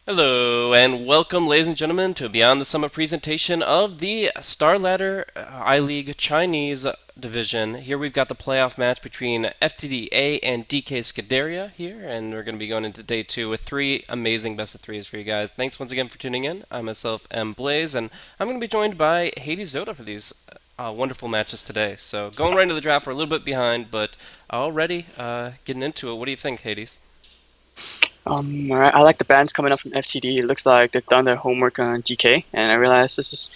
Hello, and welcome, ladies and gentlemen, to Beyond the Summit presentation of the Star Ladder I-League Chinese division. Here we've got the playoff match between FTD.A and DK Scuderia here, and we're going to be going into day two with three amazing best of threes for you guys. Thanks once again for tuning in. I myself am Blaze, and I'm going to be joined by Hades Zoda for these wonderful matches today. So going right into the draft, we're a little bit behind, but already getting into it. What do you think, Hades? Alright, I like the bans coming up from FTD. It looks like they've done their homework on DK, and I realize this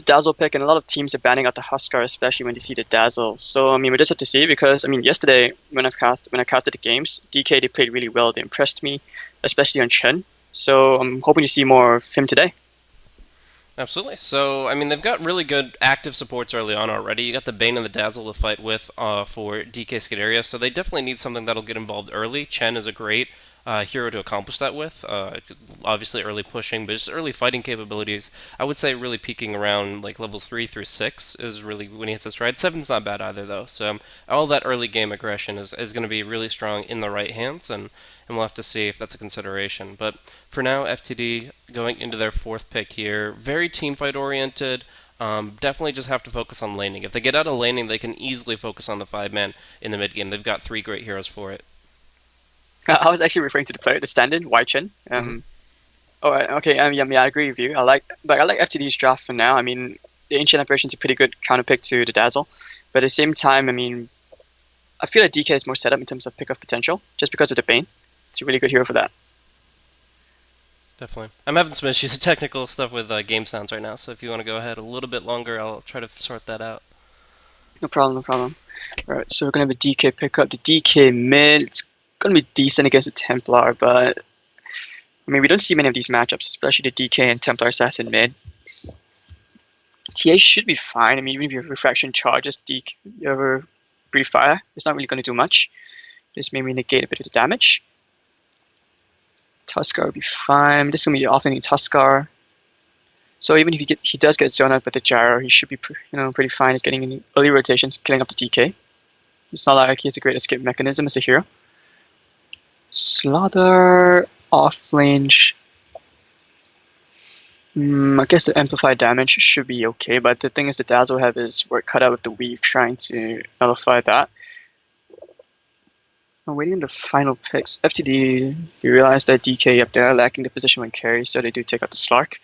Dazzle pick, and a lot of teams are banning out the Huskar, especially when they see the Dazzle. So, we just have to see because, yesterday when I casted the games, DK, they played really well. They impressed me, especially on Chen. So, I'm hoping to see more of him today. Absolutely. So, they've got really good active supports early on already. You got the Bane and the Dazzle to fight with for DK Scuderia, so they definitely need something that'll get involved early. Chen is a great hero to accomplish that with. Obviously, early pushing, but just early fighting capabilities. I would say really peaking around like levels 3 through 6 is really when he hits his stride. 7's not bad either, though. So, all that early game aggression is going to be really strong in the right hands, and we'll have to see if that's a consideration. But for now, FTD going into their fourth pick here, very team fight oriented. Definitely just have to focus on laning. If they get out of laning, they can easily focus on the 5-man in the mid game. They've got three great heroes for it. I was actually referring to the player, the stand-in, Y Chen. Hmm. Okay, I agree with you. I like FTD's draft for now. The Ancient Apparition's a pretty good counter pick to the Dazzle, but at the same time, I feel like DK is more set up in terms of pick-off potential, just because of the Bane. It's a really good hero for that. Definitely. I'm having some issues, technical stuff with game sounds right now, so if you want to go ahead a little bit longer, I'll try to sort that out. No problem, no problem. Alright, so we're gonna have a DK pickup. The DK mid, it's gonna be decent against the Templar, but we don't see many of these matchups, especially the DK and Templar Assassin mid. TA should be fine. Even if you have Refraction Charges, DK, you have a Brief Fire, it's not really gonna do much. Just maybe negate a bit of the damage. Tuskar will be fine. This is gonna be offending Tuskar. So even if he does get zoned out with the gyro, he should be pretty fine. He's getting in early rotations, killing up the DK. It's not like he has a great escape mechanism as a hero. Slaughter off range. I guess the amplified damage should be okay, but the thing is the Dazzle have his work cut out with the weave trying to nullify that. I'm waiting on the final picks. FTD, we realize that DK up there are lacking the position when carry, so they do take out the Slark.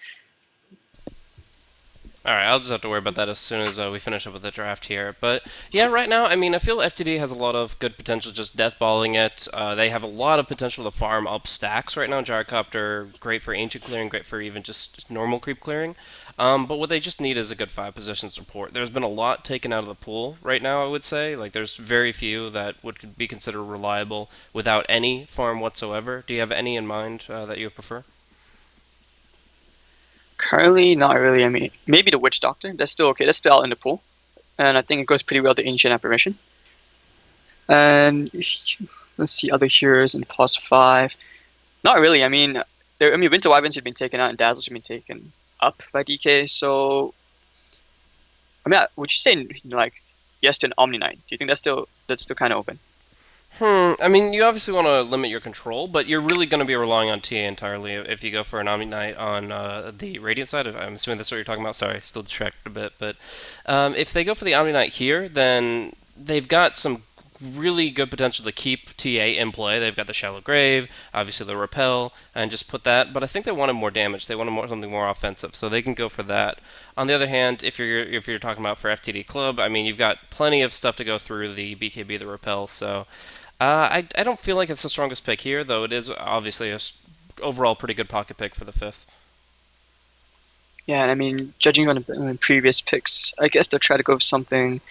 Alright, I'll just have to worry about that as soon as we finish up with the draft here. But yeah, right now, I feel FTD has a lot of good potential just deathballing it. They have a lot of potential to farm up stacks right now. Gyrocopter, great for ancient clearing, great for even just normal creep clearing. But what they just need is a good 5 position support. There's been a lot taken out of the pool right now, I would say. Like, there's very few that would be considered reliable without any farm whatsoever. Do you have any in mind that you prefer? Currently, not really. Maybe the Witch Doctor. That's still okay. That's still out in the pool. And I think it goes pretty well to Ancient Apparition. And let's see other heroes in plus 5. Not really. Winter Wyverns have been taken out and Dazzles have been taken up by DK. So, would you say like yes to an Omni Knight? Do you think that's still kind of open? You obviously want to limit your control, but you're really going to be relying on TA entirely if you go for an Omni Knight on the Radiant side. I'm assuming that's what you're talking about. Sorry, still distracted a bit. But if they go for the Omni Knight here, then they've got some really good potential to keep TA in play. They've got the Shallow Grave, obviously the Repel, and just put that. But I think they wanted more damage. They wanted something more offensive, so they can go for that. On the other hand, if you're talking about for FTD Club, you've got plenty of stuff to go through the BKB, the Repel, so. I don't feel like it's the strongest pick here, though it is obviously overall pretty good pocket pick for the fifth. Yeah, and judging on the previous picks, I guess they'll try to go for something.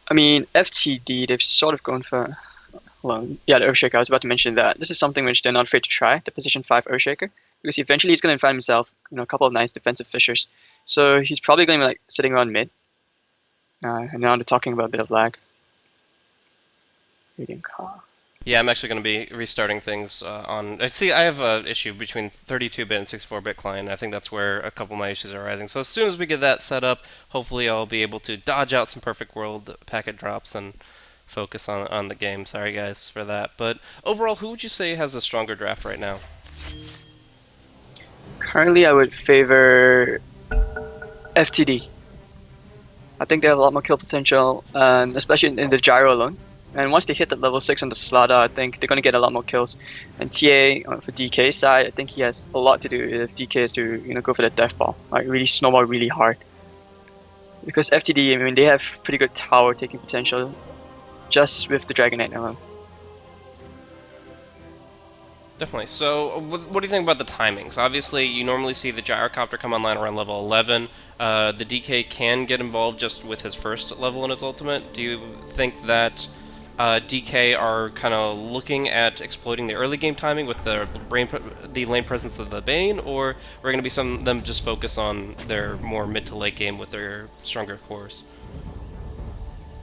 FTD, they've sort of gone for. Well, yeah, the Earthshaker. I was about to mention that. This is something which they're not afraid to try, the position 5 Earthshaker. Because eventually he's going to find himself, a couple of nice defensive fissures. So he's probably going to be like sitting around mid. And now they're talking about a bit of lag. Radiant Car. Yeah, I'm actually going to be restarting things on. See, I have an issue between 32-bit and 64-bit client. I think that's where a couple of my issues are arising. So as soon as we get that set up, hopefully I'll be able to dodge out some perfect world packet drops and focus on the game. Sorry guys for that. But overall, who would you say has a stronger draft right now? Currently, I would favor FTD. I think they have a lot more kill potential, and especially in the gyro alone. And once they hit that level 6 on the Slada, I think they're going to get a lot more kills. And TA, for DK's side, I think he has a lot to do if DK is to go for the death ball, like really snowball really hard. Because FTD, I mean, they have pretty good tower taking potential just with the Dragon Knight alone. Definitely. So, what do you think about the timings? Obviously, you normally see the gyrocopter come online around level 11. The DK can get involved just with his first level in his ultimate. Do you think that DK are kind of looking at exploiting the early game timing with the lane presence of the Bane, or we're going to be some of them just focus on their more mid to late game with their stronger cores?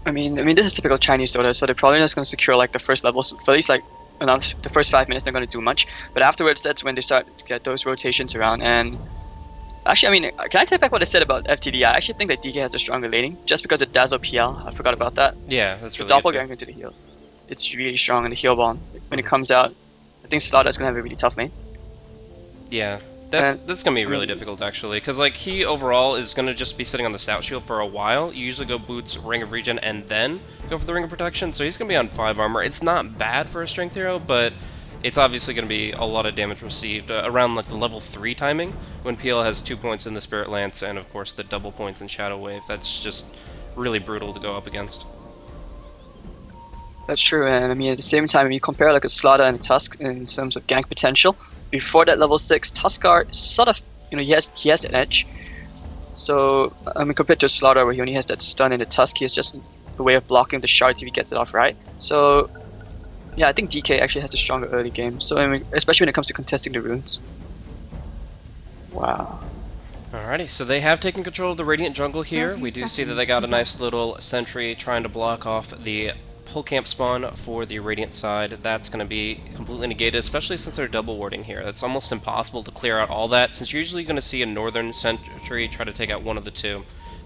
I mean, this is typical Chinese Dota, so they're probably just going to secure like the first levels for at least like the first 5 minutes. They're going to do much, but afterwards, that's when they start to get those rotations around. And actually, I mean, can I take back what I said about FTD? I actually think that DK has the stronger laning just because of Dazzle PL. I forgot about that. Yeah, that's really the doppelganger into the heal. It's really strong in the heal bond. When it comes out, I think Slaughter's going to have a really tough lane. Yeah. That's gonna be really difficult actually, because like he overall is gonna just be sitting on the stout shield for a while. You usually go boots, ring of regen, and then go for the ring of protection. So he's gonna be on 5 armor. It's not bad for a strength hero, but it's obviously gonna be a lot of damage received around like the level 3 timing when PL has 2 points in the Spirit Lance and of course the double points in Shadow Wave. That's just really brutal to go up against. That's true, and I mean at the same time, if you compare like a Slaughter and a Tusk in terms of gank potential, before that level 6, Tuskar sort of, he has an edge. So I mean compared to Slaughter where he only has that stun in the Tusk, he has just a way of blocking the shards if he gets it off right. So yeah, I think DK actually has the stronger early game. So I mean, especially when it comes to contesting the runes. Wow. Alrighty, so they have taken control of the Radiant jungle here. We do see that they got a nice little sentry trying to block off the pull camp spawn for the Radiant side. That's going to be completely negated, especially since they're double warding here. That's almost impossible to clear out all that, since you're usually going to see a northern sentry try to take out one of the two.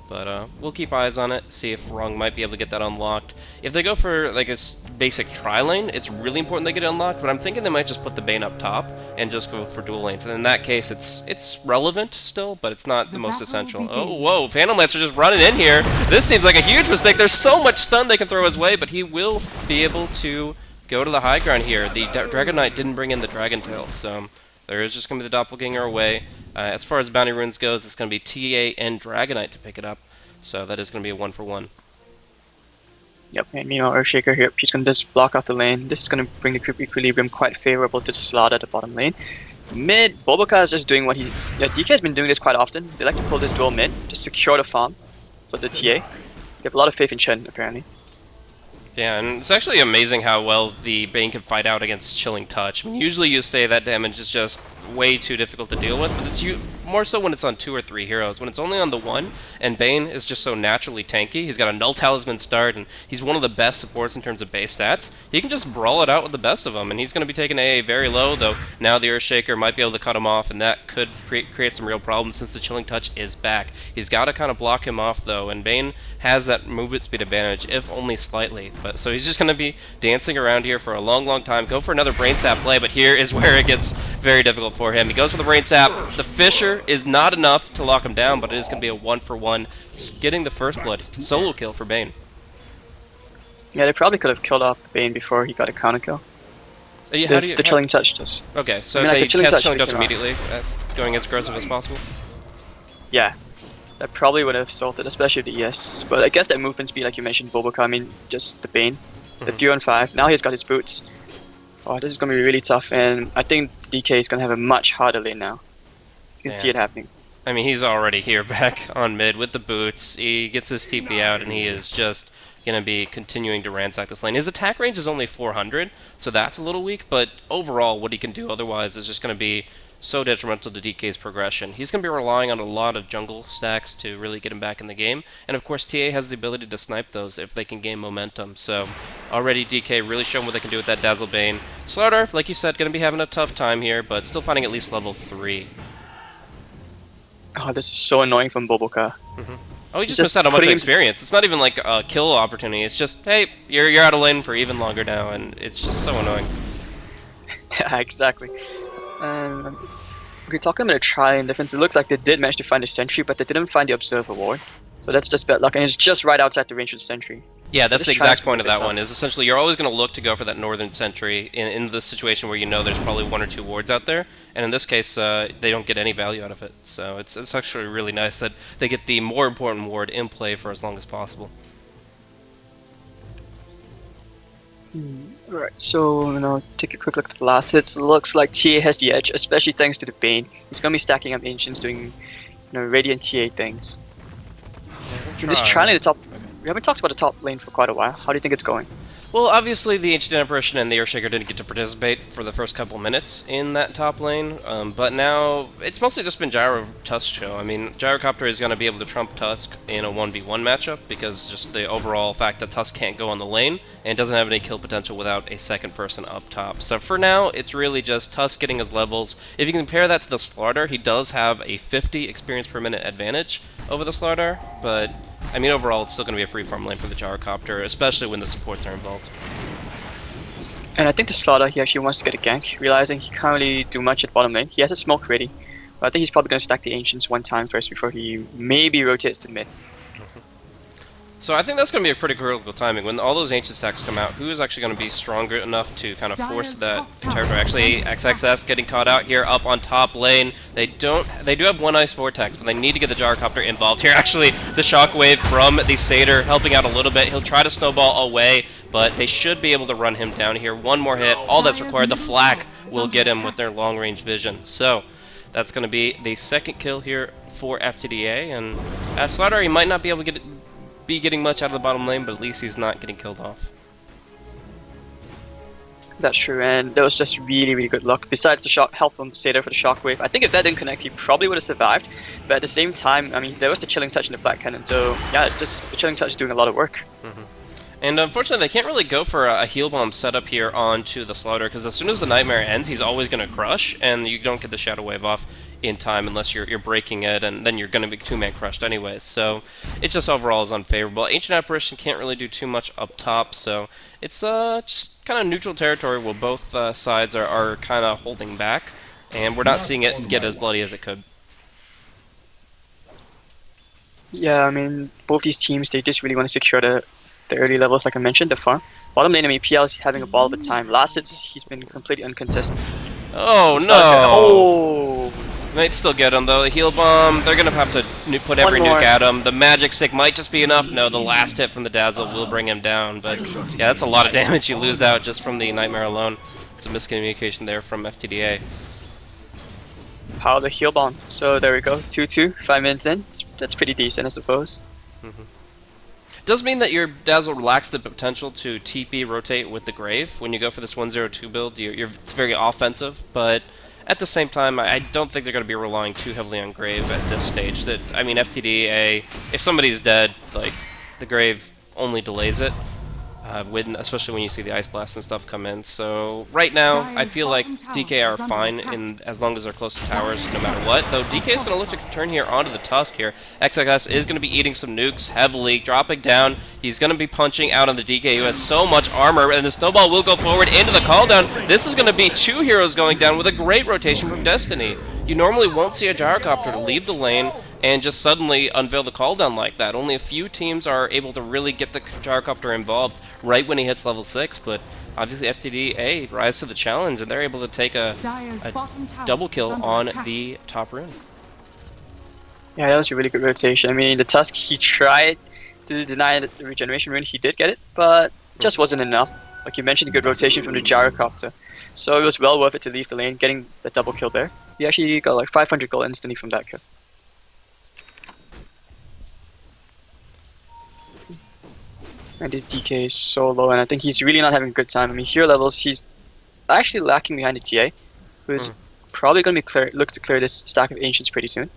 But we'll keep eyes on it, see if Rung might be able to get that unlocked. If they go for like a basic tri-lane, it's really important they get it unlocked, but I'm thinking they might just put the Bane up top and just go for dual lanes. And in that case, it's relevant still, but it's not the most essential. Oh, whoa, Phantom Lancer just running in here. This seems like a huge mistake. There's so much stun they can throw his way, but he will be able to go to the high ground here. The Dragon Knight didn't bring in the Dragon Tail, so there is just going to be the Doppelganger away. As far as bounty runes goes, it's going to be TA and Dragon Knight to pick it up. So that is going to be a 1-for-1. Yep, and meanwhile Earthshaker here, he's going to just block off the lane. This is going to bring the group equilibrium quite favorable to the Slaughter at the bottom lane. Mid, Boboka is just doing what DK has been doing this quite often. They like to pull this dual mid, to secure the farm for the TA. They have a lot of faith in Chen, apparently. Yeah, and it's actually amazing how well the Bane can fight out against Chilling Touch. I mean, usually you say that damage is just way too difficult to deal with, but it's more so when it's on 2 or 3 heroes. When it's only on the one, and Bane is just so naturally tanky, he's got a Null Talisman start, and he's one of the best supports in terms of base stats, he can just brawl it out with the best of them, and he's going to be taking AA very low, though now the Earthshaker might be able to cut him off, and that could create some real problems since the Chilling Touch is back. He's got to kind of block him off, though, and Bane has that movement speed advantage, if only slightly. But so he's just going to be dancing around here for a long, long time, go for another Brain Sap play, but here is where it gets very difficult for him. He goes for the Brain Sap. The Fissure is not enough to lock him down, but it is going to be a 1-for-1, getting the first blood. Solo kill for Bane. Yeah, they probably could have killed off the Bane before he got a counter kill. The Chilling Touch does. Okay, so I mean, they like, cast Chilling touch Touch immediately, going as aggressive as possible. Yeah, that probably would have solved it, especially with the ES. But I guess that movement speed, like you mentioned, Boboka, I mean, just the Bane. The 3-on-5. Now he's got his boots. Oh, this is going to be really tough, and I think DK is going to have a much harder lane now. You can see it happening. I mean, he's already here back on mid with the boots. He gets his TP out, and he is just going to be continuing to ransack this lane. His attack range is only 400, so that's a little weak, but overall, what he can do otherwise is just going to be so detrimental to DK's progression. He's going to be relying on a lot of jungle stacks to really get him back in the game, and of course TA has the ability to snipe those if they can gain momentum, so already DK really showing what they can do with that Dazzle Bane. Slaughter, like you said, going to be having a tough time here, but still finding at least level 3. Oh, this is so annoying from Boboka. Oh, he just missed out on a bunch of experience. It's not even like a kill opportunity, it's just, hey, you're out of lane for even longer now, and it's just so annoying. Yeah, exactly. Okay, talking about a try-in difference, it looks like they did manage to find the sentry, but they didn't find the observer ward. So that's just bad luck, and it's just right outside the range of the sentry. Yeah, So that's the this try-in's exact point of that tough. one. Is essentially you're always going to look to go for that northern sentry in the situation where you know there's probably 1 or 2 wards out there, and in this case, they don't get any value out of it. So it's actually really nice that they get the more important ward in play for as long as possible. Right, so take a quick look at the last hits. Looks like TA has the edge, especially thanks to the Bane. He's gonna be stacking up Ancients doing Radiant TA things. And this trying the top. We haven't talked about the top lane for quite a while. How do you think it's going? Well, obviously the Ancient Apparition and the Earthshaker didn't get to participate for the first couple minutes in that top lane, but now it's mostly just been Gyro Tusk show. I mean, Gyrocopter is going to be able to trump Tusk in a 1v1 matchup because just the overall fact that Tusk can't go on the lane and doesn't have any kill potential without a second person up top. So for now, it's really just Tusk getting his levels. If you compare that to the Slardar, he does have a 50 experience per minute advantage over the Slardar, but I mean, overall, it's still going to be a free farm lane for the Gyrocopter, especially when the supports are involved. And I think the Slaughter, he actually wants to get a gank, realizing he can't really do much at bottom lane. He has a smoke ready, but I think he's probably going to stack the Ancients one time first before he maybe rotates to mid. So I think that's going to be a pretty critical timing. When all those Ancient stacks come out, who is actually going to be stronger enough to kind of force that territory? Actually, XXS getting caught out here up on top lane. They do have one Ice Vortex, but they need to get the Gyrocopter involved here. Actually, the Shockwave from the Satyr helping out a little bit. He'll try to snowball away, but they should be able to run him down here. One more hit, all that's required. The Flak will get him with their long-range vision. So that's going to be the second kill here for FTD.A, and Slardar, he might not be able to be getting much out of the bottom lane, but at least he's not getting killed off. That's true, and that was just really, really good luck. Besides the health from the Satyr for the Shockwave, I think if that didn't connect, he probably would have survived. But at the same time, I mean, there was the Chilling Touch in the Flat Cannon, so yeah, just the Chilling Touch is doing a lot of work. And unfortunately, they can't really go for a heal bomb setup here onto the Slaughter, because as soon as the Nightmare ends, he's always going to crush, and you don't get the Shadow Wave off in time unless you're breaking it, and then you're going to be two-man crushed anyways. So it's just overall is unfavorable. Ancient Apparition can't really do too much up top, so it's just kind of neutral territory where both sides are kind of holding back, and we're not seeing it get as bloody as it could. Yeah, I mean, both these teams, they just really want to secure the early levels, like I mentioned, the farm. Bottom lane, I mean, PL is having a ball of the time. Last hits, he's been completely uncontested. Oh, no! Oh! Might still get him, though. The heal bomb, they're going to have to put every nuke at him. The magic stick might just be enough. No, the last hit from the Dazzle will bring him down. But yeah, that's a lot of damage you lose out just from the Nightmare alone. It's a miscommunication there from FTD.A. Power the heal bomb. So there we go, 2-2, 5 minutes in. That's pretty decent, I suppose. It does mean that your Dazzle lacks the potential to TP rotate with the Grave. When you go for this 1-0-2 build, it's very offensive, but at the same time, I don't think they're going to be relying too heavily on Grave at this stage. I mean, FTD.A, if somebody's dead, like, the Grave only delays it, especially when you see the Ice Blast and stuff come in. So right now, I feel like DK are fine as long as they're close to towers, no matter what. Though DK is going to look to turn here onto the Tusk here. XXS is going to be eating some nukes heavily, dropping down. He's going to be punching out on the DK, who has so much armor, and the Snowball will go forward into the call down. This is going to be 2 heroes going down with a great rotation from Destiny. You normally won't see a Gyrocopter leave the lane and just suddenly unveil the call down like that. Only a few teams are able to really get the Gyrocopter involved right when he hits level 6, but obviously FTD.A rise to the challenge, and they're able to take a double kill on the top rune. Yeah, that was a really good rotation. I mean, the Tusk, he tried to deny the regeneration rune, he did get it, but it just wasn't enough. Like you mentioned, a good rotation from the Gyrocopter. So it was well worth it to leave the lane, getting the double kill there. He actually got like 500 gold instantly from that kill. And his DK is so low, and I think he's really not having a good time. I mean, hero levels, he's actually lacking behind the TA, who's probably going to be look to clear this stack of Ancients pretty soon.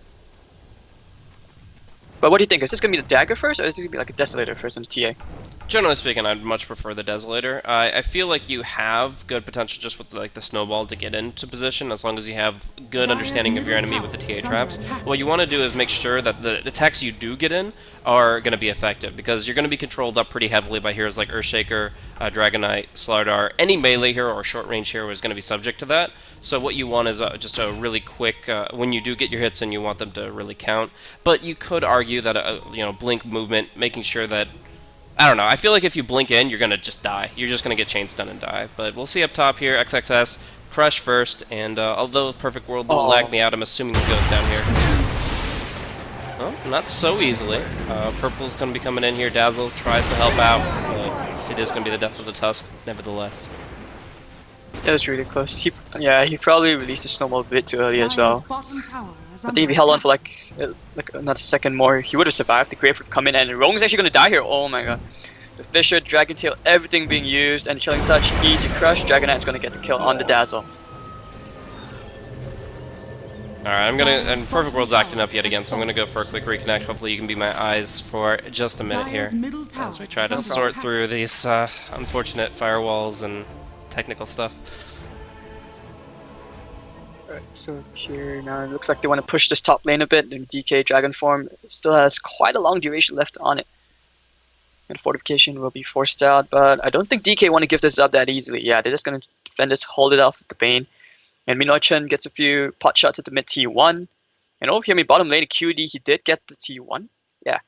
But what do you think? Is this going to be the Dagger first, or is it going to be like a Desolator first on the TA? Generally speaking, I'd much prefer the Desolator. I feel like you have good potential just with like the snowball to get into position as long as you have good Dire's understanding of your middle enemy tower with the TA is under traps. attack. What you want to do is make sure that the attacks you do get in are going to be effective because you're going to be controlled up pretty heavily by heroes like Earthshaker, Dragonite, Slardar. Any melee hero or short range hero is going to be subject to that. So what you want is just a really quick, when you do get your hits in, you want them to really count. But you could argue that blink movement, making sure that I don't know. I feel like if you blink in, you're gonna just die. You're just gonna get chain stun and die. But we'll see up top here. XXS crush first, and although Perfect World will lag Oh, me out, I'm assuming he goes down here. Oh, not so easily. Purple's gonna be coming in here. Dazzle tries to help out, but it is gonna be the death of the Tusk, nevertheless. that was really close. He probably released the snowball a bit too early as Dire's well. bottom tower is I under think if he held on attack. for like another second more, he would have survived. The Grave would come in, and Rogue's actually gonna die here. Oh my god. The Fisher, Dragon Tail, everything being used, and Chilling Touch, easy crush. Dragonite's gonna get the kill on the Dazzle. Alright, and Perfect World's acting up yet again, so I'm gonna go for a quick reconnect. Hopefully you can be my eyes for just a minute here Dire's middle tower as we try is to under sort attack. through these unfortunate firewalls and technical stuff. So here now it looks like they want to push this top lane a bit. And DK Dragon Form still has quite a long duration left on it. And Fortification will be forced out, but I don't think DK want to give this up that easily. Yeah, they're just going to defend this, hold it off with the Bane. And Minoy Chen gets a few pot shots at the mid T1. And over here, bottom lane, QD, he did get the T1. Yeah.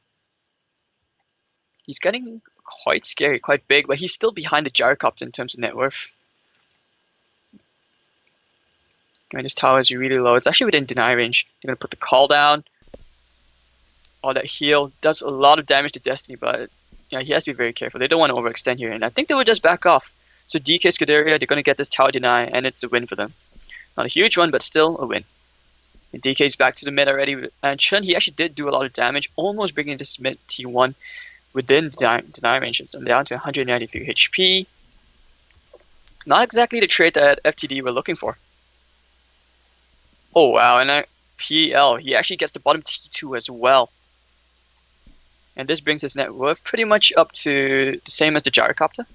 He's getting quite scary, quite big, but he's still behind the Gyrocopter in terms of net worth. And his tower is really low. It's actually within deny range. They're going to put the call down. Oh, that heal does a lot of damage to Destiny, but yeah, he has to be very careful. They don't want to overextend here, and I think they would just back off. So DK Scuderia, they're going to get this tower deny, and it's a win for them. Not a huge one, but still a win. And DK's back to the mid already, and Chen, he actually did do a lot of damage, almost bringing this mid T1 within deny range. So I'm down to 193 HP. Not exactly the trade that FTD were looking for. Oh wow, and PL, he actually gets the bottom T2 as well. And this brings his net worth pretty much up to the same as the Gyrocopter.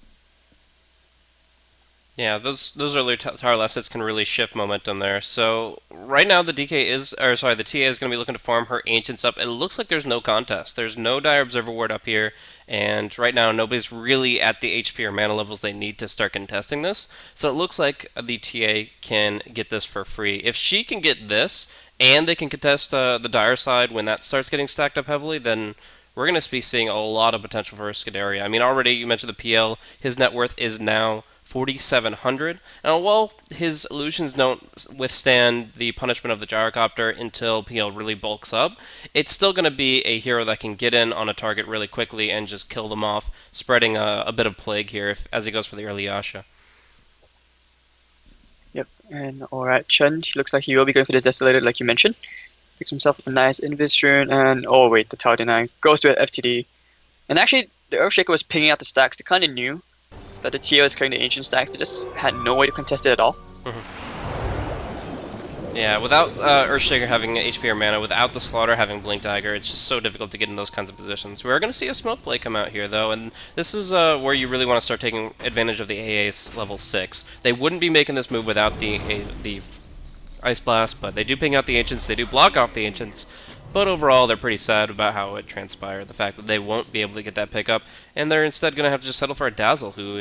Yeah, those early tower assets can really shift momentum there. So right now the the TA is going to be looking to farm her ancients up. It looks like there's no contest. There's no Dire Observer Ward up here, and right now nobody's really at the HP or mana levels they need to start contesting this. So it looks like the TA can get this for free. If she can get this, and they can contest the Dire side when that starts getting stacked up heavily, then we're going to be seeing a lot of potential for Scuderia. I mean, already you mentioned the PL. His net worth is now 4,700. And while his illusions don't withstand the punishment of the Gyrocopter until PL really bulks up, it's still going to be a hero that can get in on a target really quickly and just kill them off, spreading a bit of plague here as he goes for the early Yasha. Yep, and alright, Chen, he looks like he will be going for the Desolator like you mentioned. Picks himself up a nice Invis rune, and oh wait, the Tower Deny goes to an FTD. And actually, the Earthshaker was pinging out the stacks. They kind of knew that the TA was clearing the ancient stacks. They just had no way to contest it at all. Yeah, without Earthshaker having HP or mana, without the Slaughter having Blink Dagger, it's just so difficult to get in those kinds of positions. We are going to see a smoke play come out here, though, and this is where you really want to start taking advantage of the AA's level 6. They wouldn't be making this move without the Ice Blast, but they do ping out the Ancients, they do block off the Ancients, but overall they're pretty sad about how it transpired, the fact that they won't be able to get that pickup, and they're instead going to have to just settle for a Dazzle, who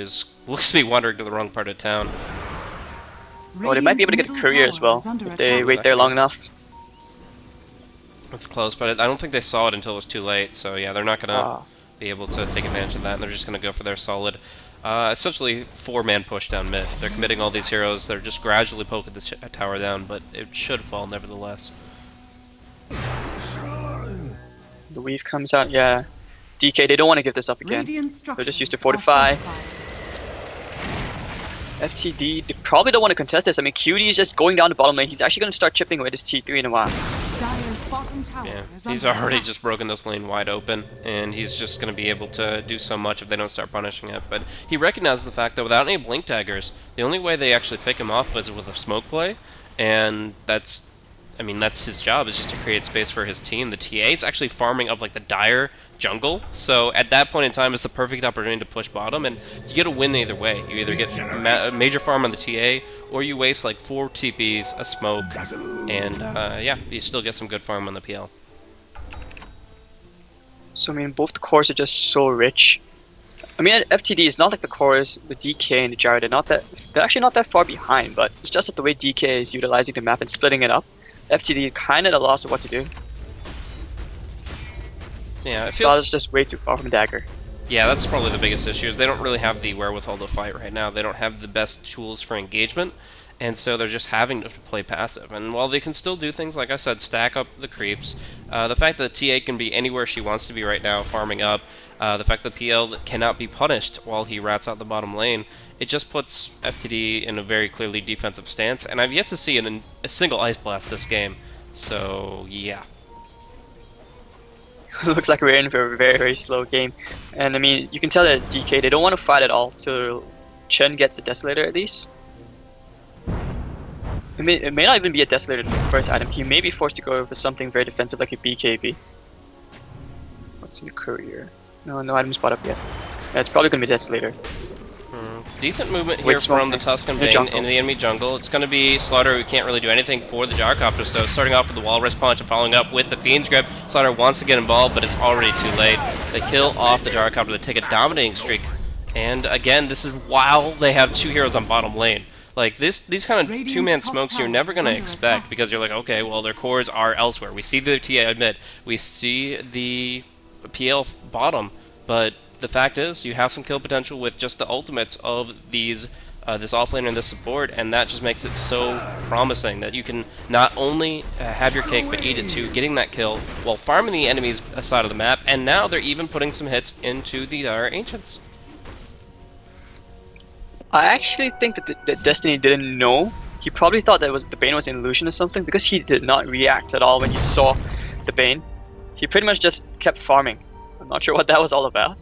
looks to be wandering to the wrong part of town. Oh, they might be able to get a courier as well if they wait there long enough. It's close, but I don't think they saw it until it was too late, so yeah, they're not going to be able to take advantage of that, and they're just going to go for their solid, essentially 4-man push down mid. They're committing all these heroes, they're just gradually poking the tower down, but it should fall nevertheless. The weave comes out, yeah. DK, they don't want to give this up again. They'll just use the fortify. FTD, they probably don't want to contest this. I mean, QD is just going down the bottom lane. He's actually going to start chipping away this T3 in a while. Yeah, he's already just broken this lane wide open, and he's just going to be able to do so much if they don't start punishing it. But he recognizes the fact that without any Blink Daggers, the only way they actually pick him off is with a smoke play, and that's I mean, that's his job, is just to create space for his team. The TA is actually farming up like the dire jungle, so at that point in time, it's the perfect opportunity to push bottom, and you get a win either way. You either get a major farm on the TA, or you waste like 4 TPs, a smoke, and yeah, you still get some good farm on the PL. So I mean, both the cores are just so rich. I mean, at FTD, it's not like the cores, the DK and the Gyro, they're actually not that far behind, but it's just that the way DK is utilizing the map and splitting it up, FTD kind of at a loss of what to do. Yeah, Slaughter's just way too far from Dagger. Yeah, that's probably the biggest issue, is they don't really have the wherewithal to fight right now. They don't have the best tools for engagement, and so they're just having to play passive. And while they can still do things, like I said, stack up the creeps, the fact that TA can be anywhere she wants to be right now, farming up, the fact that PL cannot be punished while he rats out the bottom lane, it just puts FTD in a very clearly defensive stance, and I've yet to see a single Ice Blast this game. So, yeah. Looks like we're in for a very, very slow game. And I mean, you can tell that DK, they don't want to fight at all till Chen gets the Desolator at least. It may not even be a Desolator for the first item. He may be forced to go for something very defensive like a BKB. What's in the courier? No item spot up yet. Yeah, it's probably going to be Desolator. Decent movement here from the Tuscan Bane in the enemy jungle. It's going to be Slaughter, who can't really do anything for the Gyrocopter, so starting off with the Walrus Punch and following up with the Fiend's Grip. Slaughter wants to get involved, but it's already too late. They kill off the Gyrocopter to take a dominating streak. And again, this is while they have 2 heroes on bottom lane. Like, these kind of two-man smokes you're never going to expect, because you're like, okay, well, their cores are elsewhere. We see the TA mid, we see the PL bottom, but the fact is, you have some kill potential with just the ultimates of these, this offlaner and this support, and that just makes it so promising that you can not only have your cake but eat it too, getting that kill while farming the enemy's side of the map, and now they're even putting some hits into the Dire Ancients. I actually think that Destiny didn't know. He probably thought that the Bane was an illusion or something, because he did not react at all when he saw the Bane. He pretty much just kept farming. I'm not sure what that was all about.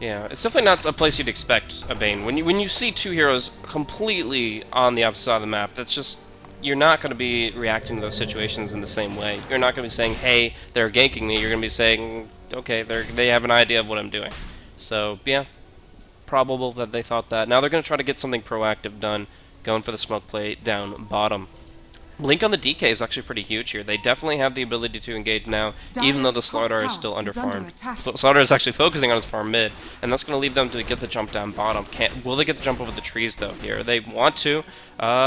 Yeah, it's definitely not a place you'd expect a Bane. When you see 2 heroes completely on the opposite side of the map, that's just, you're not going to be reacting to those situations in the same way. You're not going to be saying, hey, they're ganking me. You're going to be saying, okay, they have an idea of what I'm doing. So, yeah, probable that they thought that. Now they're going to try to get something proactive done, going for the smoke play down bottom. Blink on the DK is actually pretty huge here. They definitely have the ability to engage now, even though the Slaughter is still underfarmed. Slaughter is actually focusing on his farm mid, and that's going to leave them to get the jump down bottom. Will they get the jump over the trees, though, here? They want to.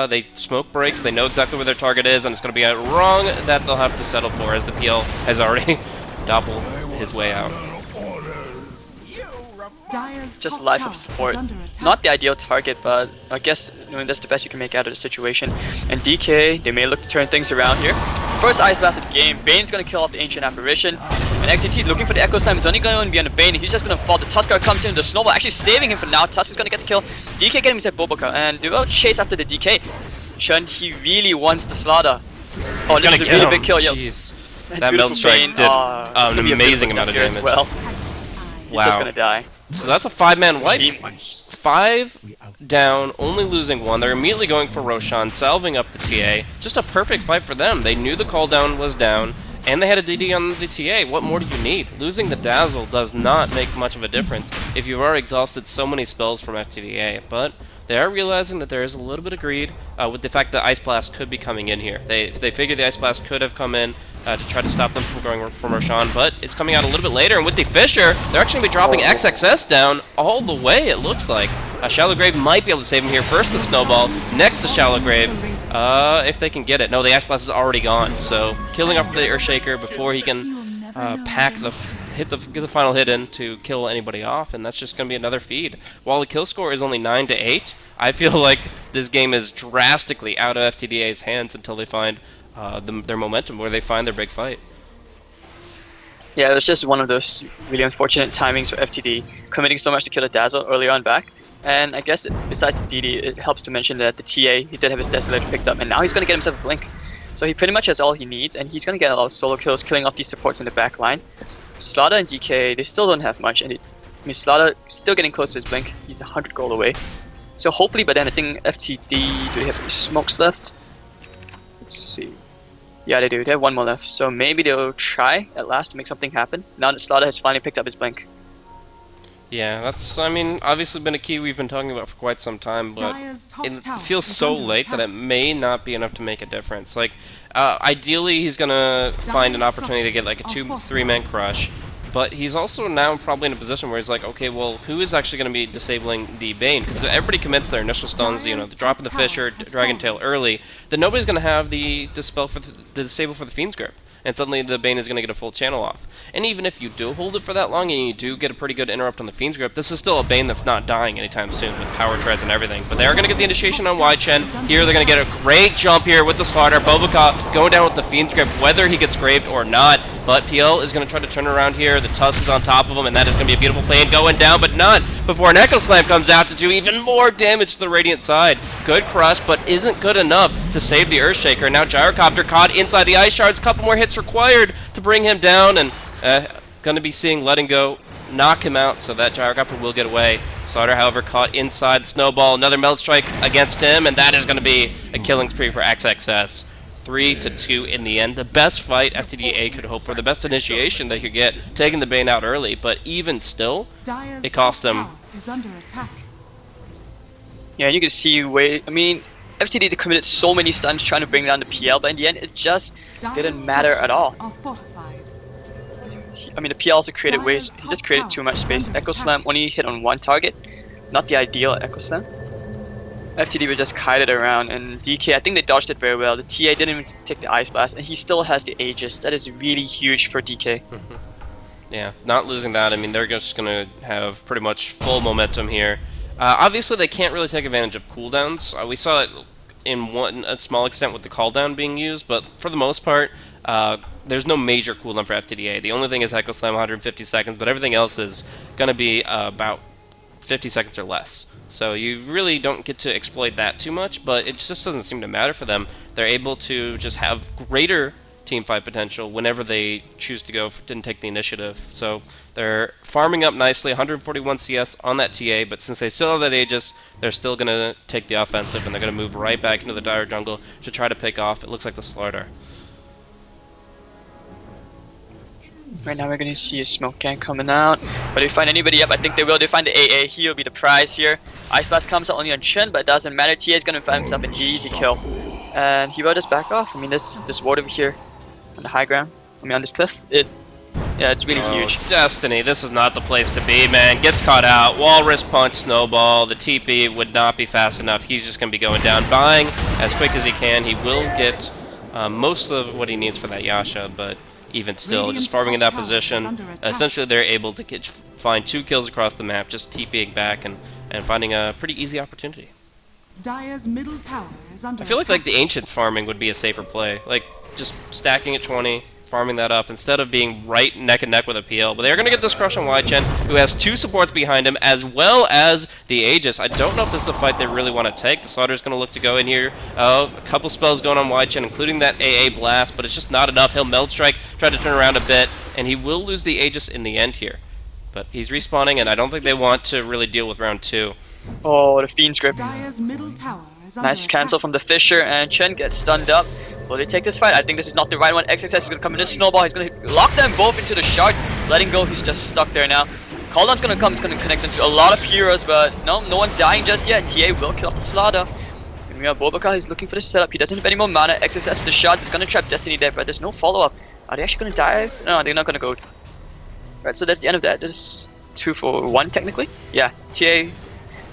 They smoke breaks. They know exactly where their target is, and it's going to be a wrong that they'll have to settle for, as the PL has already doppeled his way out. Just life of support. Not the ideal target, but I guess that's the best you can make out of the situation. And DK, they may look to turn things around here. First Ice Blast of the game, Bane's gonna kill off the Ancient Apparition. And XT's looking for the Echo Slam, it's only gonna be on the Bane, he's just gonna fall. The Tusker comes in, the Snowball actually saving him for now. Tusker's gonna get the kill. DK getting himself Boboka, and they will chase after the DK. Chen, he really wants the Slaughter. Oh, this is a really big kill, yo. That Meld Strike did an amazing amount of damage. Well. He's just gonna die. So that's a 5-man wipe. 5 down, only losing 1. They're immediately going for Roshan, salving up the TA. Just a perfect fight for them. They knew the cooldown was down, and they had a DD on the TA. What more do you need? Losing the Dazzle does not make much of a difference if you've already exhausted so many spells from FTD.A, but they are realizing that there is a little bit of greed with the fact that Ice Blast could be coming in here. They figure the Ice Blast could have come in to try to stop them from going from Roshan, but it's coming out a little bit later, and with the Fisher, they're actually going to be dropping XXS down all the way, it looks like. Shallow Grave might be able to save him here. First the Snowball, next the Shallow Grave, if they can get it. No, the Ice Blast is already gone, so killing off the Earthshaker before he can get the final hit in to kill anybody off, and that's just going to be another feed. While the kill score is only 9-8, I feel like this game is drastically out of FTD.A's hands until they find their momentum, where they find their big fight. Yeah, it was just one of those really unfortunate timings for FTD, committing so much to kill a Dazzle early on back. And I guess besides the DD, it helps to mention that the TA, he did have his Desolator picked up, and now he's going to get himself a Blink. So he pretty much has all he needs, and he's going to get a lot of solo kills, killing off these supports in the back line. Slaughter and DK, they still don't have much, and I mean, Slaughter still getting close to his Blink. He's 100 gold away. So hopefully by then, I think FTD, do they have any smokes left? Let's see. Yeah, they do. They have one more left. So maybe they'll try at last to make something happen. Now that Slaughter has finally picked up his blink. Yeah, that's, I mean, obviously been a key we've been talking about for quite some time, but it feels so late that it may not be enough to make a difference. Like, ideally he's gonna find an opportunity to get like a 2-3-man crush, but he's also now probably in a position where he's like, okay, well, who is actually going to be disabling the Bane? Because everybody commits their initial stuns, you know, the drop of the Fisher, Dragon Tail early, then nobody's going to have the dispel for the disable for the Fiend's Grip. And suddenly the Bane is going to get a full channel off. And even if you do hold it for that long and you do get a pretty good interrupt on the Fiend's Grip, this is still a Bane that's not dying anytime soon with power treads and everything. But they are going to get the initiation on Y-Chen. Here they're going to get a great jump here with the Slaughter. Bobaka going down with the Fiend's Grip, whether he gets graved or not. But PL is going to try to turn around here. The Tusk is on top of him, and that is going to be a beautiful play and going down, but not before an Echo Slam comes out to do even more damage to the Radiant side. Good crush, but isn't good enough to save the Earthshaker. Now Gyrocopter caught inside the Ice Shards. A couple more hits required to bring him down, and going to be seeing Letting Go knock him out, so that Gyrocopter will get away. Slaughter, however, caught inside the Snowball. Another Melt Strike against him, and that is going to be a killing spree for XXS. 3-2 in the end. The best fight FTD.A could hope for, the best initiation they could get, taking the Bane out early, but even still, it cost them. Yeah, you can see I mean, FTD committed so many stuns trying to bring down the PL, but in the end, it just didn't matter at all. I mean, the PL also created ways, he just created too much space. Echo Slam only hit on one target, not the ideal Echo Slam. FTD would just kite it around, and DK, I think they dodged it very well. The TA didn't even take the Ice Blast, and he still has the Aegis. That is really huge for DK. Yeah, not losing that. I mean, they're just going to have pretty much full momentum here. Obviously, they can't really take advantage of cooldowns. We saw it in a small extent with the call down being used, but for the most part, there's no major cooldown for FTD.A. The only thing is Echo Slam 150 seconds, but everything else is going to be about 50 seconds or less. So you really don't get to exploit that too much, but it just doesn't seem to matter for them. They're able to just have greater team fight potential whenever they choose to go didn't take the initiative. So they're farming up nicely, 141 CS on that TA, but since they still have that Aegis, they're still going to take the offensive, and they're going to move right back into the dire jungle to try to pick off, it looks like, the Slaughter. Right now we're going to see a smoke gang coming out, but if they find anybody up, I think they will. They find the AA, he will be the prize here. Ice Blast comes out only on Chen, but it doesn't matter. TA is going to find himself an easy kill. And he will just back off. I mean, this ward over here on the high ground, I mean on this cliff, yeah, it's really huge. Destiny, this is not the place to be, man. Gets caught out, Walrus Punch, Snowball, the TP would not be fast enough. He's just going to be going down, buying as quick as he can. He will get most of what he needs for that Yasha, but even still, just farming in that position, essentially they're able to find 2 kills across the map, just TPing back and finding a pretty easy opportunity. Dire's middle tower is under I feel like the Ancient farming would be a safer play, like just stacking at 20, farming that up, instead of being right neck and neck with a PL. But they're going to get this crush on Y-Chen, who has 2 supports behind him, as well as the Aegis. I don't know if this is a fight they really want to take. The Slaughter's going to look to go in here. A couple spells going on Y-Chen, including that AA Blast, but it's just not enough. He'll Meld Strike, try to turn around a bit, and he will lose the Aegis in the end here. But he's respawning, and I don't think they want to really deal with round 2. Oh, the Fiend's Grip. Dire's middle tower is under Nice cancel from the Fisher, and Chen gets stunned up. Will they take this fight? I think this is not the right one. XXS is going to come in this Snowball. He's going to lock them both into the shards. Letting go, he's just stuck there now. Caldown's going to come, he's going to connect into a lot of heroes, but no one's dying just yet. TA will kill off the Slaughter. And we have Bobaka, he's looking for the setup. He doesn't have any more mana. XXS with the shards is going to trap Destiny there, but there's no follow-up. Are they actually going to die? No, they're not going to go. Right, so that's the end of that. This is 2 for 1 technically. Yeah, TA.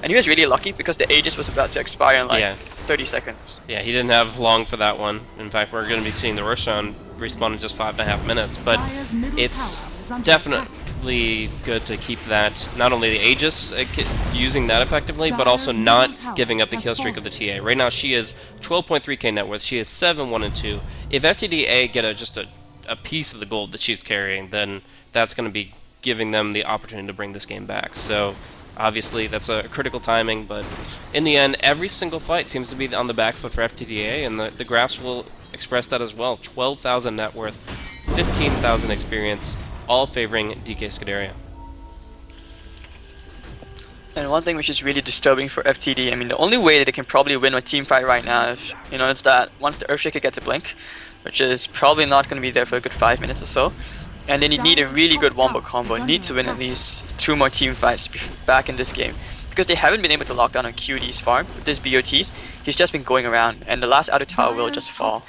And he was really lucky because the Aegis was about to expire in like 30 seconds. Yeah, he didn't have long for that one. In fact, we're going to be seeing the Roshan respawn in just 5.5 minutes. But it's definitely good to keep that, not only the Aegis, using that effectively, but also not giving up the kill streak of the TA. Right now, she is 12.3k net worth. She is 7-1-2. If FTD.A get just a piece of the gold that she's carrying, then that's going to be giving them the opportunity to bring this game back. So obviously, that's a critical timing, but in the end, every single fight seems to be on the back foot for FTD.A, and the graphs will express that as well. 12,000 net worth, 15,000 experience, all favoring DK Scuderia. And one thing which is really disturbing for FTD, I mean, the only way that they can probably win a team fight right now is, it's that once the Earthshaker gets a blink, which is probably not going to be there for a good 5 minutes or so. And then you need a really good wombo combo. You need to win at least 2 more team fights back in this game. Because they haven't been able to lock down on QD's farm with this BOTs. He's just been going around, and the last outer tower will just fall.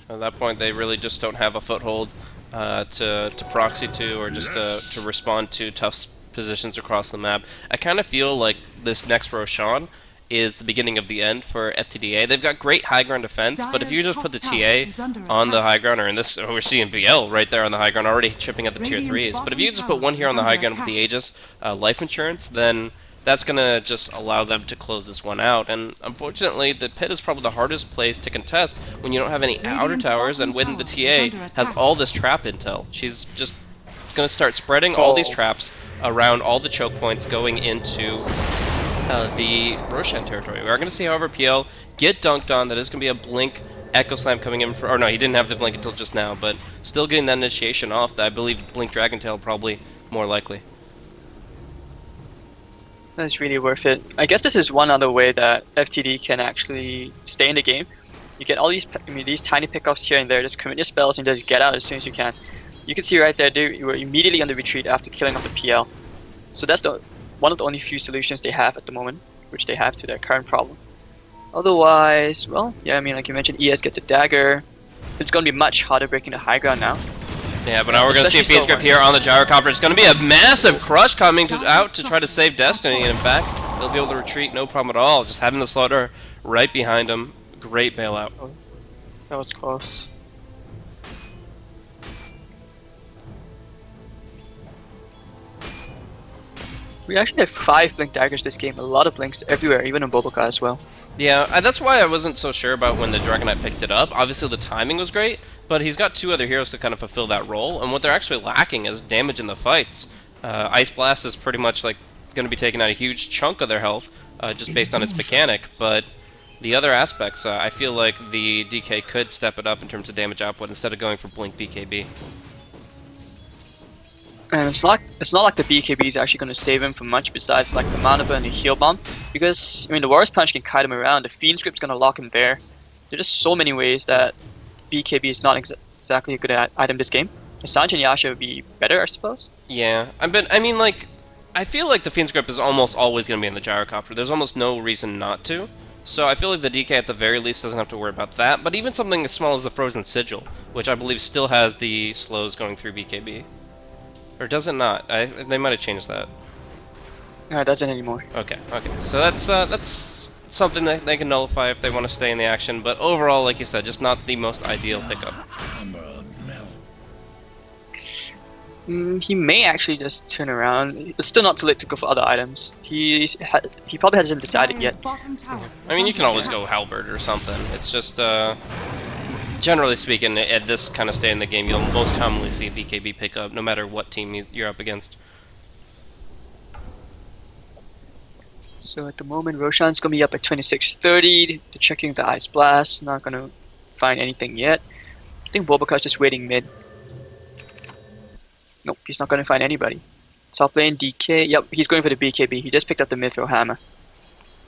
At that point, they really just don't have a foothold to proxy to, or just to respond to tough positions across the map. I kind of feel like this next Roshan is the beginning of the end for FTD.A. They've got great high ground defense, but if you just put the TA on the high ground, or in this, we're seeing BL right there on the high ground already chipping at the tier 3s, but if you just put one here on the high ground with the Aegis life insurance, then that's going to just allow them to close this one out. And unfortunately, the pit is probably the hardest place to contest when you don't have any outer towers, and when the TA has all this trap intel. She's just going to start spreading all these traps around all the choke points going into the Roshan territory. We are going to see, however, PL get dunked on. That is going to be a Blink Echo Slam coming in for... Or no, he didn't have the Blink until just now, but still getting that initiation off. I believe Blink Dragon Tail probably more likely. That's really worth it. I guess this is one other way that FTD can actually stay in the game. You get all these tiny pickups here and there, just commit your spells and just get out as soon as you can. You can see right there, they were immediately on the retreat after killing off the PL. So that's one of the only few solutions they have at the moment, which they have to their current problem. Otherwise, well, yeah, I mean, like you mentioned, ES gets a dagger. It's going to be much harder breaking the high ground now. Yeah, but now we're going to see a Fiend's Grip here on the Gyrocopter. It's going to be a massive crush coming out to try to save Destiny, and in fact, they'll be able to retreat, no problem at all. Just having the Slaughter right behind him. Great bailout. Oh, that was close. We actually have 5 Blink Daggers this game, a lot of Blinks everywhere, even on Boboka as well. Yeah, that's why I wasn't so sure about when the Dragon Knight picked it up. Obviously the timing was great, but he's got 2 other heroes to kind of fulfill that role, and what they're actually lacking is damage in the fights. Ice Blast is pretty much like going to be taking out a huge chunk of their health, just based on its mechanic, but the other aspects, I feel like the DK could step it up in terms of damage output instead of going for Blink BKB. And it's not like the BKB is actually going to save him from much besides like the Mana Burn and the Heal Bomb, because I mean the Warrior's Punch can kite him around, the Fiend's Grip's going to lock him there. There's just so many ways that BKB is not exactly a good item this game. Sanj and Yasha would be better, I suppose. Yeah, I mean like, I feel like the Fiend's Grip is almost always going to be in the Gyrocopter. There's almost no reason not to. So I feel like the DK at the very least doesn't have to worry about that, but even something as small as the Frozen Sigil, which I believe still has the slows going through BKB. Or does it not? They might have changed that. No, it doesn't anymore. Okay. So that's something that they can nullify if they want to stay in the action, but overall, like you said, just not the most ideal pickup. He may actually just turn around. It's still not too late to go for other items. He probably hasn't decided yet. I mean, you can always go Halberd or something. It's just, generally speaking, at this kind of state in the game, you'll most commonly see BKB pick up, no matter what team you're up against. So at the moment, Roshan's going to be up at 2630. They're checking the Ice Blast. Not going to find anything yet. I think Boboka's just waiting mid. Nope, he's not going to find anybody. Top lane, DK. Yep, he's going for the BKB. He just picked up the Mithril Hammer.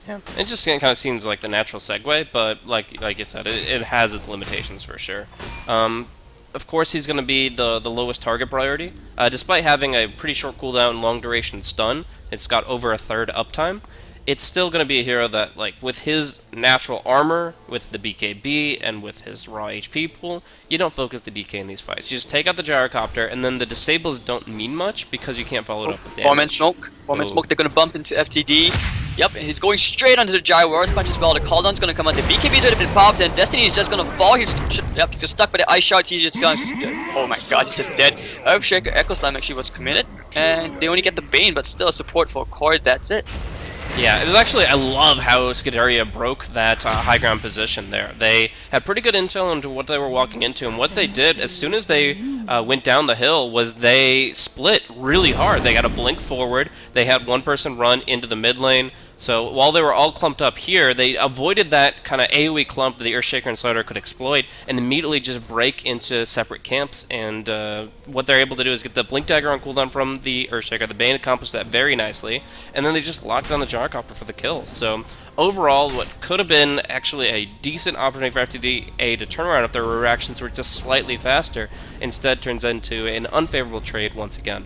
Yeah, it just kind of seems like the natural segue, but like you said, it has its limitations for sure. Of course, he's going to be the lowest target priority. Despite having a pretty short cooldown, long duration stun, it's got over a third uptime. It's still going to be a hero that, like, with his natural armor, with the BKB, and with his raw HP pool, you don't focus the DK in these fights. You just take out the Gyrocopter, and then the disables don't mean much because you can't follow it up with damage. Four-man smoke. Four-man smoke. They're going to bump into FTD. Yep, and he's going straight onto the Gyro Warrior's Punch as well. The cooldown's going to come out. The BKB would have been popped, and Destiny is just going to fall. He's stuck by the Ice Shards. He's just oh my god, he's just dead. Earthshaker Echo Slam actually was committed, and they only get the Bane, but still support for a Cord. That's it. Yeah, it was actually, I love how Scuderia broke that high ground position there. They had pretty good intel into what they were walking into, and what they did as soon as they went down the hill was they split really hard. They got a blink forward, they had one person run into the mid lane, so while they were all clumped up here, they avoided that kind of AoE clump that the Earthshaker and Slider could exploit, and immediately just break into separate camps, and what they're able to do is get the Blink Dagger on cooldown from the Earthshaker. The Bane accomplished that very nicely, and then they just locked down the Gyrocopter for the kill. So overall, what could have been actually a decent opportunity for FTD.A to turn around if their reactions were just slightly faster, instead turns into an unfavorable trade once again.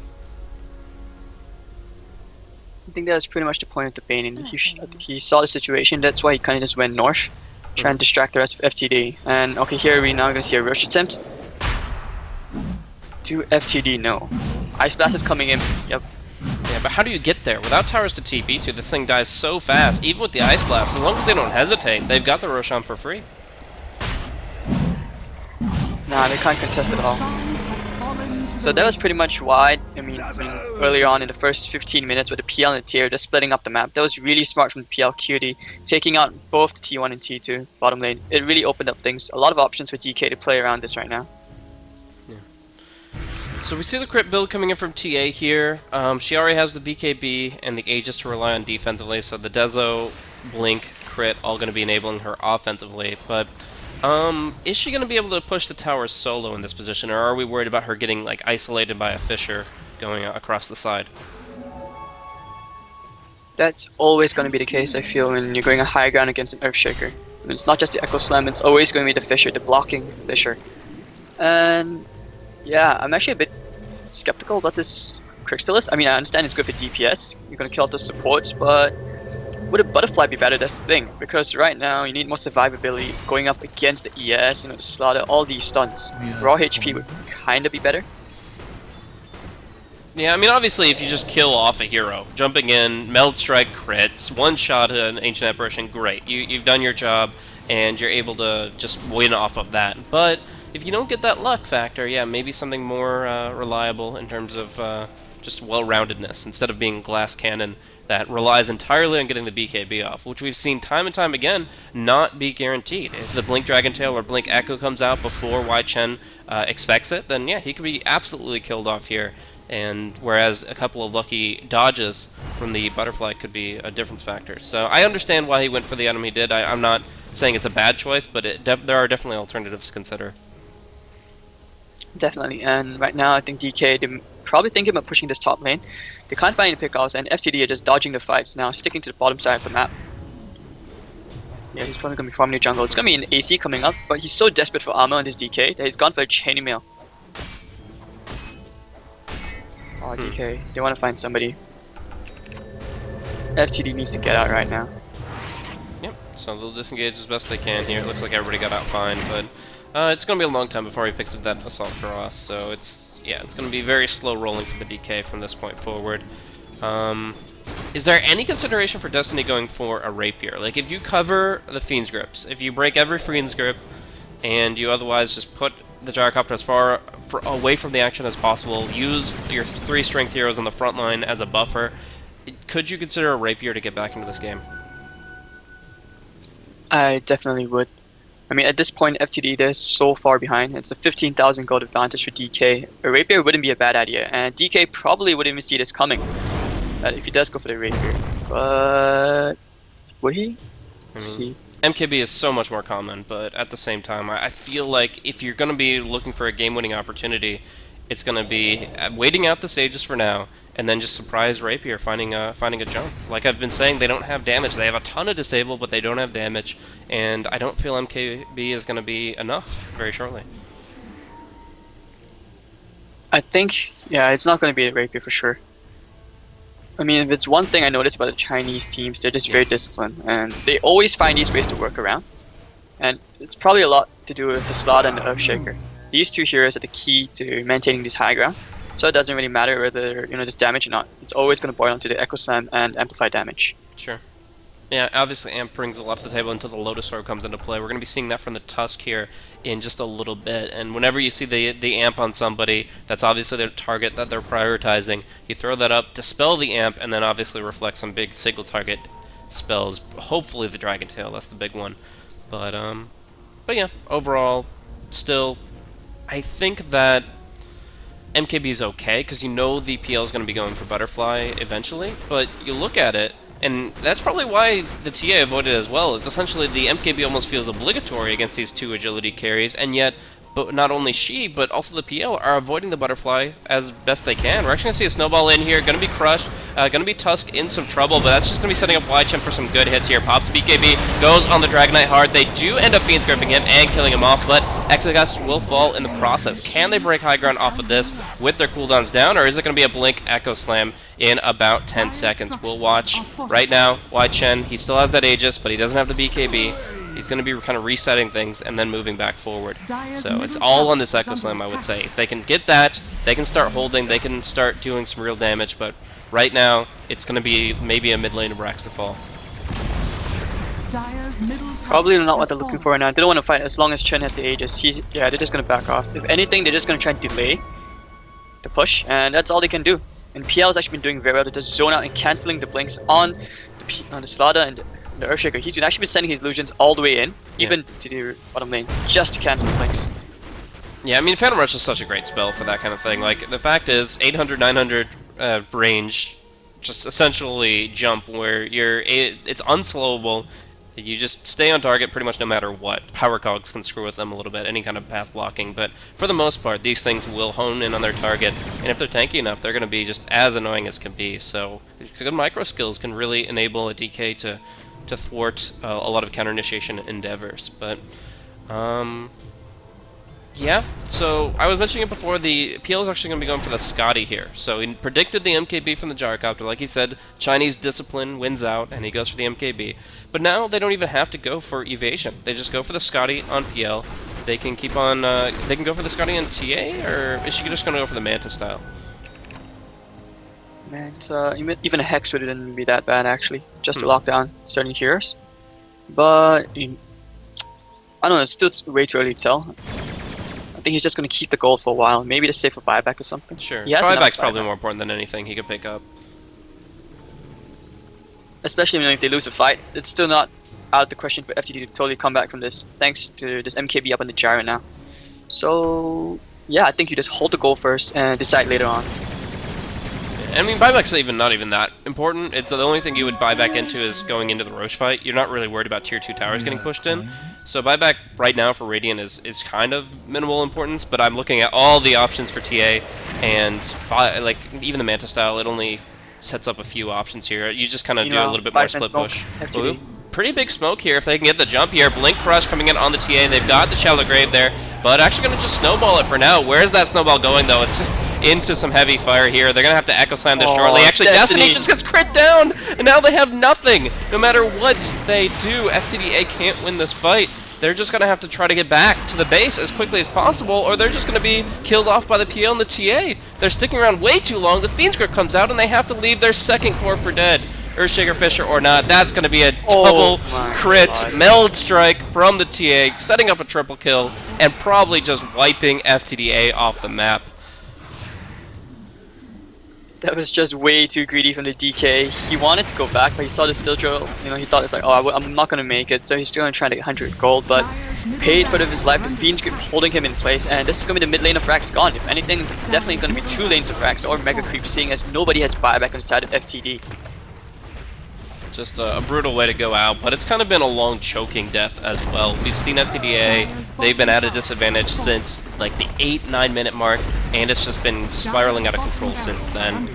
I think that was pretty much the point of the Bane, and I think he saw the situation. That's why he kind of just went north, trying to distract the rest of FTD. And okay, here we now going to see a rush attempt. To FTD, no. Ice Blast is coming in. Yep. Yeah, but how do you get there? Without towers to TP to, this thing dies so fast, even with the Ice Blast. As long as they don't hesitate, they've got the Roshan for free. Nah, they can't contest at all. Roshan has fallen to So the that was ring. pretty much why, I mean, earlier on in the first 15 minutes with the PL and the tier, just splitting up the map. That was really smart from the PL QD, taking out both the T1 and T2 bottom lane. It really opened up things. A lot of options for DK to play around this right now. So we see the crit build coming in from TA here. She already has the BKB and the Aegis to rely on defensively, so the Dezo, Blink, crit all going to be enabling her offensively. But is she going to be able to push the tower solo in this position, or are we worried about her getting like isolated by a Fissure going across the side? That's always going to be the case, I feel, when you're going a high ground against an Earthshaker. I mean, it's not just the Echo Slam, it's always going to be the Fissure, the blocking Fissure. And yeah, I'm actually a bit skeptical about this Crystallis. I mean, I understand it's good for DPS, you're going to kill out the supports, but would a Butterfly be better? That's the thing. Because right now, you need more survivability going up against the ES, the Slaughter, all these stuns. Raw HP would kind of be better. Yeah, I mean, obviously, if you just kill off a hero, jumping in, Meld Strike crits, one-shot an Ancient Apparition, great. You've done your job, and you're able to just win off of that. But if you don't get that luck factor, yeah, maybe something more reliable in terms of just well-roundedness, instead of being Glass Cannon that relies entirely on getting the BKB off, which we've seen time and time again not be guaranteed. If the Blink Dragon Tail or Blink Echo comes out before Y Chen expects it, then yeah, he could be absolutely killed off here. And whereas a couple of lucky dodges from the Butterfly could be a difference factor. So I understand why he went for the item he did. I'm not saying it's a bad choice, but there are definitely alternatives to consider. Definitely, and right now I think DK, they're probably thinking about pushing this top lane. They can't find any pickoffs, and FTD are just dodging the fights now, sticking to the bottom side of the map. Yeah, he's probably going to be farming the jungle. It's going to be an AC coming up, but he's so desperate for armor on this DK that he's gone for a chainmail. Oh, DK, they want to find somebody. FTD needs to get out right now. Yep, so they'll disengage as best they can here. It looks like everybody got out fine, but it's going to be a long time before he picks up that Assault Cross, so it's going to be very slow rolling for the DK from this point forward. Is there any consideration for Destiny going for a Rapier? Like, if you cover the Fiend's Grips, if you break every Fiend's Grip, and you otherwise just put the Gyrocopter as far away from the action as possible, use your 3 strength heroes on the front line as a buffer, could you consider a Rapier to get back into this game? I definitely would. I mean, at this point, FTD, they're so far behind. It's a 15,000 gold advantage for DK. A Rapier wouldn't be a bad idea, and DK probably wouldn't even see this coming if he does go for the Rapier. But would he? Let's see. MKB is so much more common, but at the same time, I feel like if you're going to be looking for a game-winning opportunity, it's going to be waiting out the stages for now, and then just surprise Rapier finding a jump. Like I've been saying, they don't have damage. They have a ton of disable, but they don't have damage, and I don't feel MKB is going to be enough very shortly. I think, yeah, it's not going to be a Rapier for sure. I mean, if it's one thing I noticed about the Chinese teams, they're just very disciplined, and they always find these ways to work around. And it's probably a lot to do with the Slaughter and the Earthshaker. These two heroes are the key to maintaining this high ground, so it doesn't really matter whether there's damage or not. It's always going to boil down to the Echo Slam and Amplify damage. Sure. Yeah, obviously Amp brings a lot to the table until the Lotus Orb comes into play. We're going to be seeing that from the Tusk here in just a little bit. And whenever you see the Amp on somebody, that's obviously their target that they're prioritizing. You throw that up, dispel the Amp, and then obviously reflect some big single target spells. Hopefully the Dragon Tail, that's the big one. But yeah, overall, still, I think that MKB is okay, because you know the PL is going to be going for Butterfly eventually, but you look at it, and that's probably why the TA avoided it as well. It's essentially the MKB almost feels obligatory against these two agility carries, and yet but not only she, but also the PL are avoiding the butterfly as best they can. We're actually going to see a snowball in here, going to be crushed, going to be Tusk in some trouble, but that's just going to be setting up Y-Chen for some good hits here. Pops the BKB, goes on the Dragonite hard. They do end up Fiend's gripping him and killing him off, but Exeggusts will fall in the process. Can they break high ground off of this with their cooldowns down, or is it going to be a Blink Echo Slam in about 10 seconds? We'll watch. Right now, Y-Chen, he still has that Aegis, but he doesn't have the BKB. He's going to be kind of resetting things and then moving back forward. So it's all on this Echo Slam, I would say. If they can get that, they can start holding, they can start doing some real damage, but right now, it's going to be maybe a mid lane of Brax to fall. Probably not what they're looking for right now. They don't want to fight as long as Chen has the Aegis. Yeah, they're just going to back off. If anything, they're just going to try and delay the push, and that's all they can do. And PL has actually been doing very well. They're just zone out and cancelling the blinks on the Slaughter and the Earthshaker. He's actually been sending his illusions all the way in, even to the bottom lane, just to cancel the blinks. Yeah, I mean, Phantom Rush is such a great spell for that kind of thing. Like, the fact is, 800, 900 range, just essentially jump where it's unslowable. You just stay on target pretty much no matter what. Power Cogs can screw with them a little bit, any kind of path blocking, but for the most part, these things will hone in on their target, and if they're tanky enough, they're going to be just as annoying as can be. So good micro skills can really enable a DK to thwart a lot of counter-initiation endeavors. But yeah, so I was mentioning it before, the PL is actually going to be going for the Scotty here. So he predicted the MKB from the Gyrocopter. Like he said, Chinese discipline wins out, and he goes for the MKB. But now they don't even have to go for evasion. They just go for the Scotty on PL. They can keep on, they can go for the Scotty on TA, or is she just going to go for the Manta style? Man, even a Hex wouldn't be that bad actually, just to lock down certain heroes. But, I don't know, it's still way too early to tell. I think he's just going to keep the gold for a while. Maybe to save for buyback or something. Sure. Buyback's probably more important than anything he could pick up. Especially if they lose a fight. It's still not out of the question for FTD to totally come back from this, thanks to this MKB up on the Gyro now. So, yeah, I think you just hold the gold first and decide later on. I mean, buyback's not even that important. It's the only thing you would buy back into is going into the Roche fight. You're not really worried about tier 2 towers getting pushed in. So buyback right now for Radiant is kind of minimal importance, but I'm looking at all the options for TA, and like even the Manta style, it only sets up a few options here. You just kind of do a little bit more split push. Ooh, pretty big smoke here if they can get the jump here. Blink Crush coming in on the TA. They've got the Shallow Grave there, but actually going to just snowball it for now. Where's that snowball going, though? It's into some heavy fire here. They're going to have to Echo Slam this shortly. Actually, Destiny just gets crit down, and now they have nothing. No matter what they do, FTD.A can't win this fight. They're just going to have to try to get back to the base as quickly as possible, or they're just going to be killed off by the PL and the TA. They're sticking around way too long. The Fiend's Grip comes out, and they have to leave their second core for dead. Earthshaker Fisher or not, that's going to be a double crit meld strike from the TA, setting up a triple kill, and probably just wiping FTD.A off the map. That was just way too greedy from the DK. He wanted to go back, but he saw the still drill. He thought it's like, oh, I'm not gonna make it. So he's still gonna try to get 100 gold, but paid for his life. The Fiend's holding him in place, and this is gonna be the mid lane of Frags gone. If anything, it's definitely gonna be 2 lanes of Frags or Mega Creep, seeing as nobody has buyback on the side of FTD. Just a brutal way to go out, but it's kind of been a long choking death as well. We've seen FTD.A, they've been at a disadvantage since like the 8-9 minute mark, and it's just been spiraling out of control since then.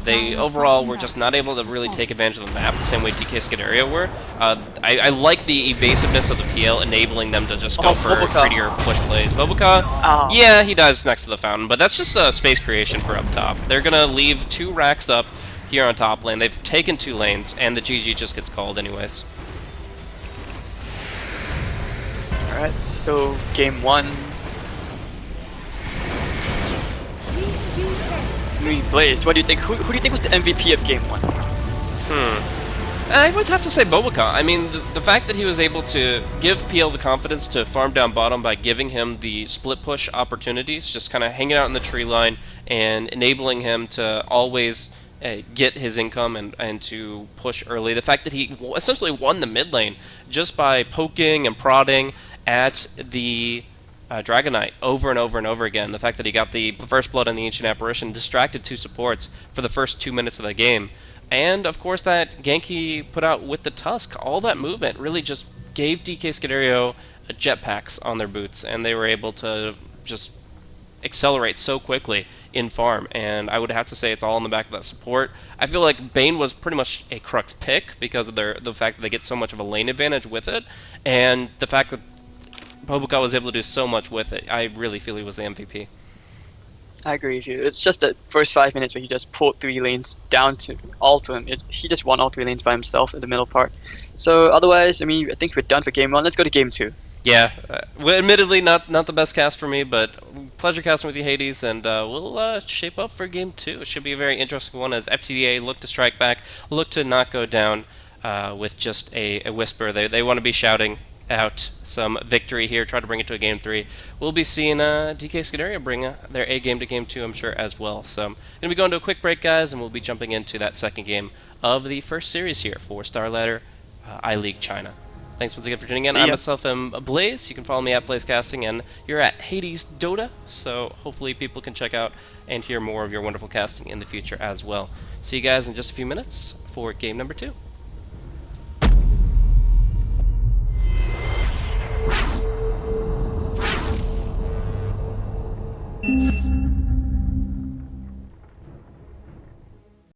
They overall were just not able to really take advantage of the map the same way DK Scuderia were. I like the evasiveness of the PL, enabling them to just go for prettier push plays. Boboka, yeah, he dies next to the fountain, but that's just a space creation for up top. They're going to leave 2 racks up here on top lane. They've taken 2 lanes, and the GG just gets called anyways. Alright, so game 1. Blaze, what do you think? Who do you think was the MVP of game 1? I would have to say Boboka. I mean, the fact that he was able to give PL the confidence to farm down bottom by giving him the split push opportunities, just kind of hanging out in the tree line and enabling him to always get his income and to push early. The fact that he essentially won the mid lane just by poking and prodding at the Dragonite over and over and over again. The fact that he got the first blood on the Ancient Apparition, distracted 2 supports for the first 2 minutes of the game. And, of course, that gank he put out with the Tusk, all that movement really just gave DK Scuderia jetpacks on their boots, and they were able to just accelerate so quickly in farm, and I would have to say it's all on the back of that support. I feel like Bane was pretty much a crux pick because of the fact that they get so much of a lane advantage with it, and the fact that Pobuka was able to do so much with it. I really feel he was the MVP. I agree with you. It's just the first 5 minutes where he just pulled 3 lanes down to all to him. He just won all 3 lanes by himself in the middle part. So otherwise, I mean, I think we're done for game 1. Let's go to game 2. Yeah, well, admittedly not the best cast for me, but pleasure casting with you, Hades, and we'll shape up for game 2. It should be a very interesting one as FTD.A look to strike back, look to not go down with just a whisper. They want to be shouting out some victory here, try to bring it to a game 3. We'll be seeing DK Scuderia bring their A game to game 2, I'm sure, as well. So I'm going to be going to a quick break, guys, and we'll be jumping into that second game of the first series here for Star Ladder I-League China. Thanks once again for tuning in. I myself am Blaze. You can follow me at BlazeCasting, and you're at Hades Dota, so hopefully people can check out and hear more of your wonderful casting in the future as well. See you guys in just a few minutes for game number 2.